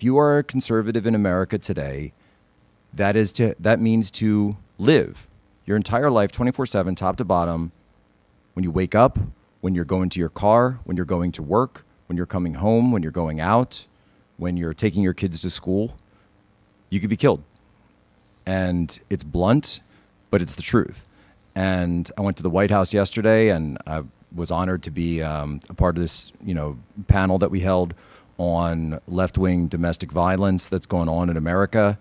you are a conservative in America today, that means to live your entire life 24/7, top to bottom, when you wake up, when you're going to your car, when you're going to work, when you're coming home, when you're going out, when you're taking your kids to school, you could be killed. And it's blunt, but it's the truth. And I went to the White House yesterday, and I was honored to be a part of this, panel that we held on left-wing domestic violence that's going on in America.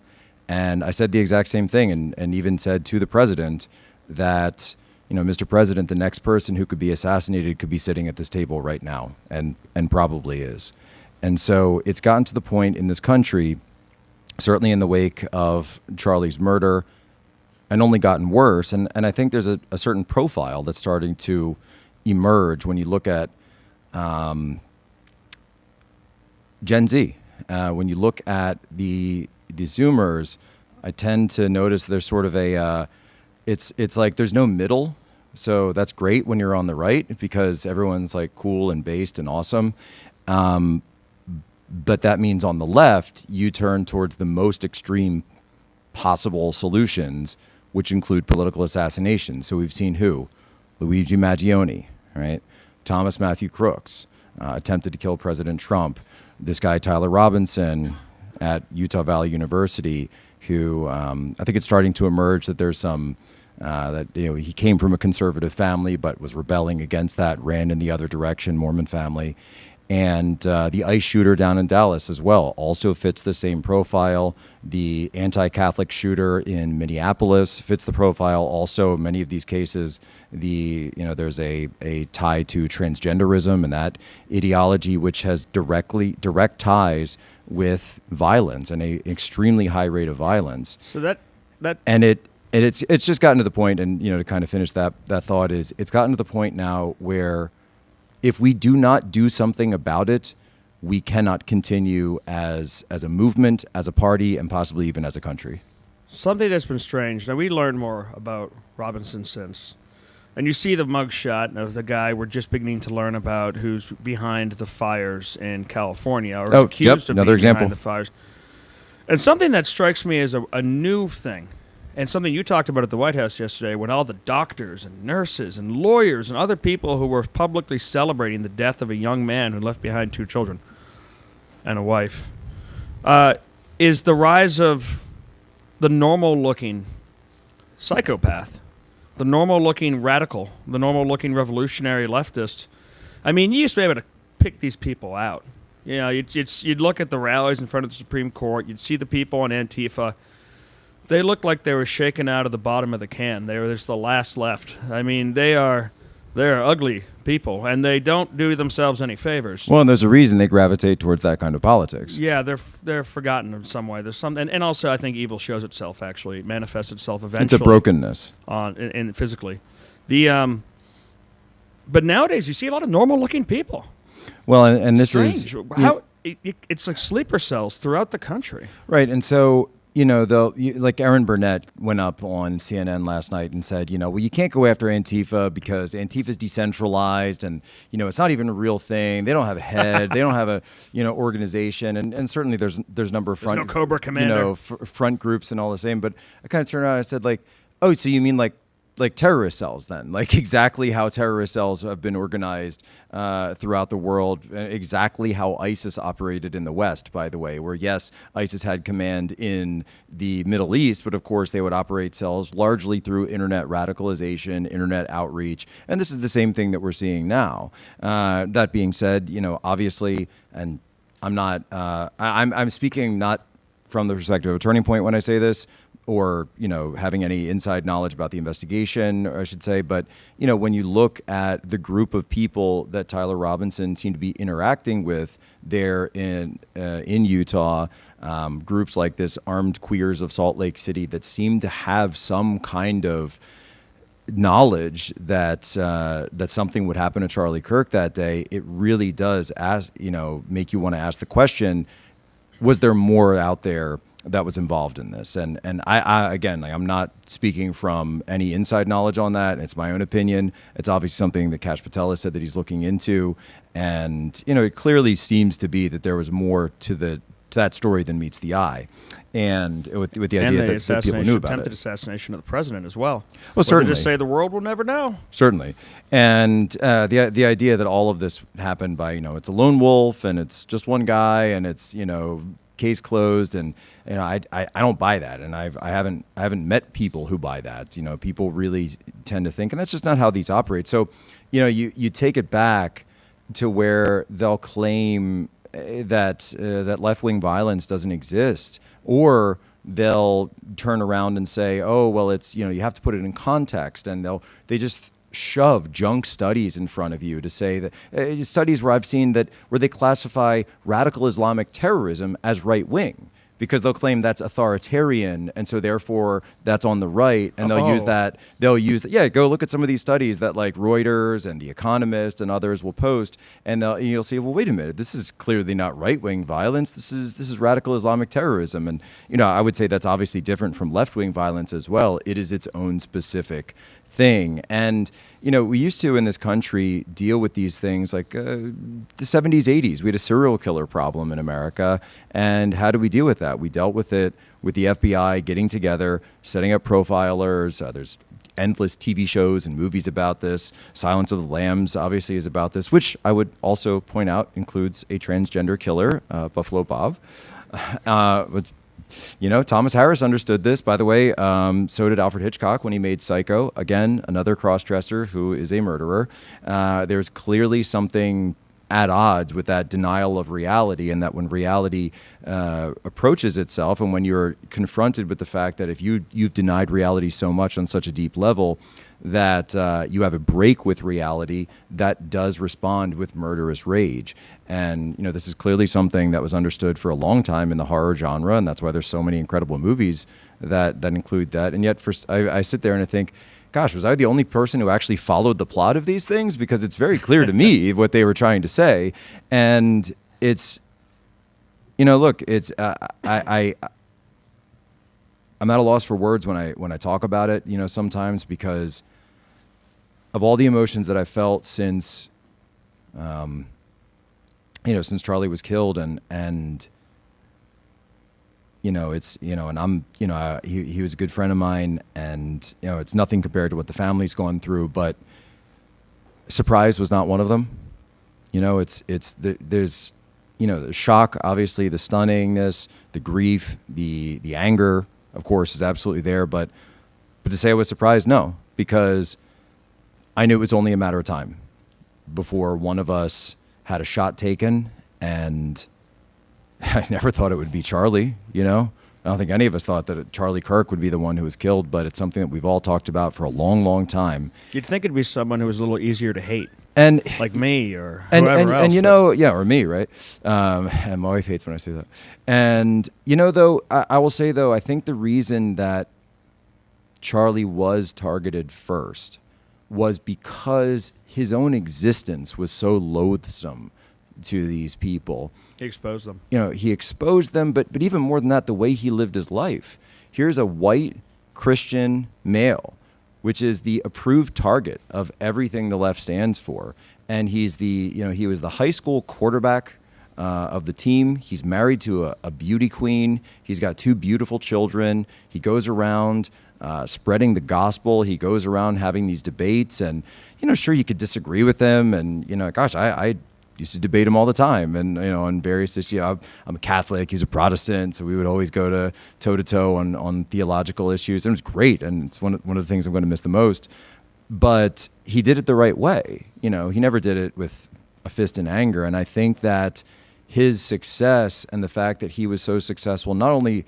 And I said the exact same thing, and even said to the president that, Mr. President, the next person who could be assassinated could be sitting at this table right now, and probably is. And so it's gotten to the point in this country, certainly in the wake of Charlie's murder, and only gotten worse. And I think there's a certain profile that's starting to emerge when you look at Gen Z. When you look at the Zoomers, I tend to notice there's sort of it's like there's no middle. So that's great when you're on the right because everyone's like cool and based and awesome. But that means on the left, you turn towards the most extreme possible solutions, which include political assassination. So we've seen who? Luigi Maggioni, right? Thomas Matthew Crooks attempted to kill President Trump. This guy, Tyler Robinson at Utah Valley University, who I think it's starting to emerge that there's some, he came from a conservative family, but was rebelling against that, ran in the other direction, Mormon family. And the ICE shooter down in Dallas as well also fits the same profile. The anti-Catholic shooter in Minneapolis fits the profile. Also, many of these cases, there's a tie to transgenderism and that ideology, which has direct ties with violence and an extremely high rate of violence. So it's just gotten to the point, and to kind of finish that thought is, it's gotten to the point now where if we do not do something about it, we cannot continue as a movement, as a party, and possibly even as a country. Something that's been strange. Now, we learned more about Robinson since. And you see the mugshot of the guy we're just beginning to learn about who's behind the fires in California, or is accused of being behind the fires. And something that strikes me as a new thing, and something you talked about at the White House yesterday, when all the doctors and nurses and lawyers and other people who were publicly celebrating the death of a young man who left behind 2 children and a wife, is the rise of the normal-looking psychopath, the normal-looking radical, the normal-looking revolutionary leftist. I mean, you used to be able to pick these people out. You'd look at the rallies in front of the Supreme Court. You'd see the people on Antifa. They looked like they were shaken out of the bottom of the can. They were just the last left. I mean, they're ugly people, and they don't do themselves any favors. Well, and there's a reason they gravitate towards that kind of politics. Yeah, they're forgotten in some way. There's some, and also I think evil shows itself. Actually, it manifests itself eventually. It's a brokenness in physically. But nowadays you see a lot of normal-looking people. Well, and this strange. It's like sleeper cells throughout the country. Right, and so. Like Erin Burnett went up on CNN last night and said, well, you can't go after Antifa because Antifa's decentralized and, it's not even a real thing. They don't have a head. They don't have a, organization. And certainly there's a number of front, no Cobra Commander. Front groups and all the same. But I kind of turned around and I said, oh, so you mean like terrorist cells then, like exactly how terrorist cells have been organized throughout the world, exactly how ISIS operated in the West, by the way, where yes, ISIS had command in the Middle East, but of course they would operate cells largely through internet radicalization, internet outreach, and this is the same thing that we're seeing now. That being said, obviously, and I'm not, I'm speaking not from the perspective of a turning point when I say this, or, having any inside knowledge about the investigation, or I should say. But, when you look at the group of people that Tyler Robinson seemed to be interacting with there in Utah, groups like this Armed Queers of Salt Lake City that seem to have some kind of knowledge that that something would happen to Charlie Kirk that day, it really does make you want to ask the question, was there more out there that was involved in this? And I again, I'm not speaking from any inside knowledge on that. It's my own opinion. It's obviously something that Kash Patel has said that he's looking into. And, it clearly seems to be that there was more to to that story than meets the eye, and with the idea that people knew about attempted it. assassination of the president as well. Well, certainly. They just say the world will never know. Certainly, and the idea that all of this happened by it's a lone wolf and it's just one guy and it's case closed, and I don't buy that, and I haven't met people who buy that. People really tend to think, and that's just not how these operate. So you take it back to where they'll claim that left-wing violence doesn't exist, or they'll turn around and say, oh well, it's you have to put it in context, and they just shove junk studies in front of you to say that studies where I've seen that where they classify radical Islamic terrorism as right-wing, because they'll claim that's authoritarian, and so therefore that's on the right, and they'll use that. Yeah, go look at some of these studies that like Reuters and The Economist and others will post, and you'll see, well, wait a minute, this is clearly not right-wing violence. This is radical Islamic terrorism, and I would say that's obviously different from left-wing violence as well. It is its own specific thing. And we used to in this country deal with these things like the 70s, 80s. We had a serial killer problem in America, and how do we deal with that? We dealt with it with the FBI getting together, setting up profilers. There's endless TV shows and movies about this. Silence of the Lambs obviously is about this, which I would also point out includes a transgender killer, Buffalo Bob. Thomas Harris understood this, by the way. So did Alfred Hitchcock when he made Psycho. Again, another cross-dresser who is a murderer. There's clearly something at odds with that denial of reality, and that when reality approaches itself, and when you're confronted with the fact that if you've denied reality so much on such a deep level that you have a break with reality, that does respond with murderous rage. And this is clearly something that was understood for a long time in the horror genre, and that's why there's so many incredible movies that include that. And yet I sit there and I think, gosh, was I the only person who actually followed the plot of these things? Because it's very clear to me what they were trying to say. And it's, look, it's I'm at a loss for words when I talk about it, sometimes, because of all the emotions that I felt since since Charlie was killed, and it's and I'm he was a good friend of mine, and it's nothing compared to what the family's gone through, but surprise was not one of them. There's the shock, obviously, the stunningness, the grief, the anger, of course, is absolutely there, but to say I was surprised, no, because I knew it was only a matter of time before one of us had a shot taken, and I never thought it would be Charlie, I don't think any of us thought that Charlie Kirk would be the one who was killed, but it's something that we've all talked about for a long, long time. You'd think it'd be someone who was a little easier to hate. And like me or whoever else. Or me, right? And my wife hates when I say that. And, though, I will say, though, I think the reason that Charlie was targeted first was because his own existence was so loathsome to these people. He exposed them. He exposed them, but even more than that, the way he lived his life. Here's a white Christian male, which is the approved target of everything the left stands for. And he's he was the high school quarterback of the team. He's married to a beauty queen. He's got 2 beautiful children. He goes around spreading the gospel. He goes around having these debates, and sure, you could disagree with him, and gosh, I used to debate him all the time, and on various issues. I'm a Catholic, he's a Protestant, so we would always go to toe on theological issues, and it was great, and it's one of the things I'm going to miss the most. But he did it the right way. He never did it with a fist in anger, and I think that his success and the fact that he was so successful, not only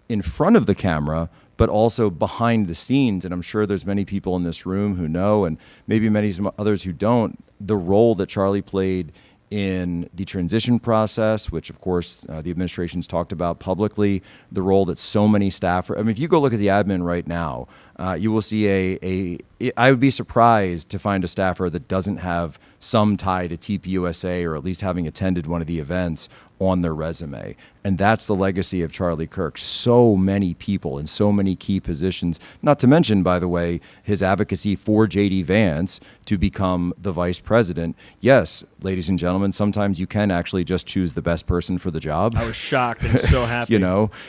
in front of the camera, but also behind the scenes. And I'm sure there's many people in this room who know, and maybe many others who don't, the role that Charlie played in the transition process, which of course the administration's talked about publicly, the role that so many staff, if you go look at the admin right now, you will see I would be surprised to find a staffer that doesn't have some tie to TPUSA, or at least having attended one of the events, on their resume. And that's the legacy of Charlie Kirk. So many people in so many key positions, not to mention, by the way, his advocacy for J.D. Vance to become the vice president. Yes, ladies and gentlemen, sometimes you can actually just choose the best person for the job. I was shocked and so happy. You know,